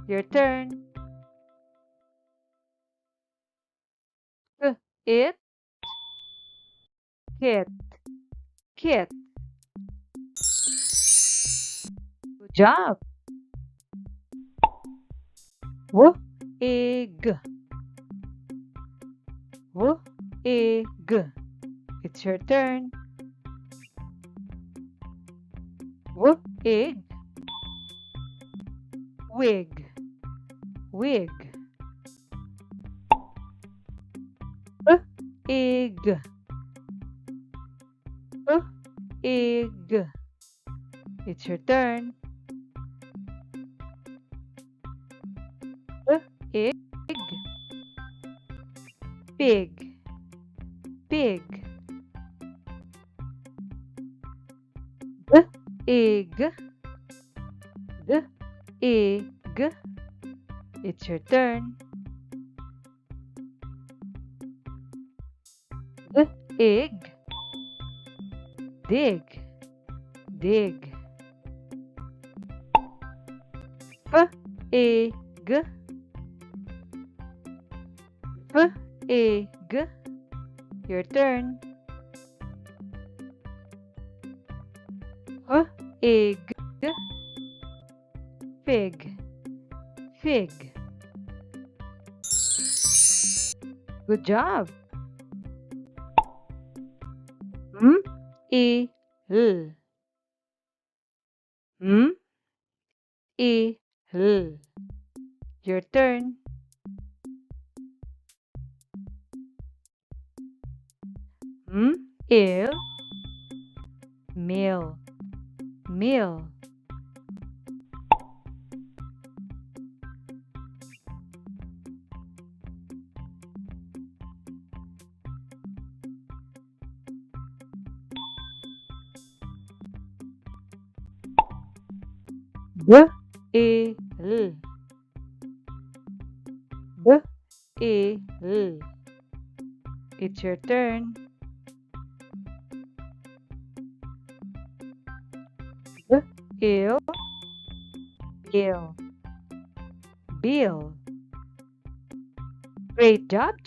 Your turn. It, kit, kit. Good job. Egg, egg. It's your turn. Egg, wig, wig. Egg, egg. It's your turn. Egg, pig, pig. Egg, egg. It's your turn. Egg, dig, dig. Egg, egg. Your turn. Egg, fig, fig. Good job. L, L. Your turn. Il, meal, meal. B, L, L. It's your turn. Bill, Bill, Bill. Great job,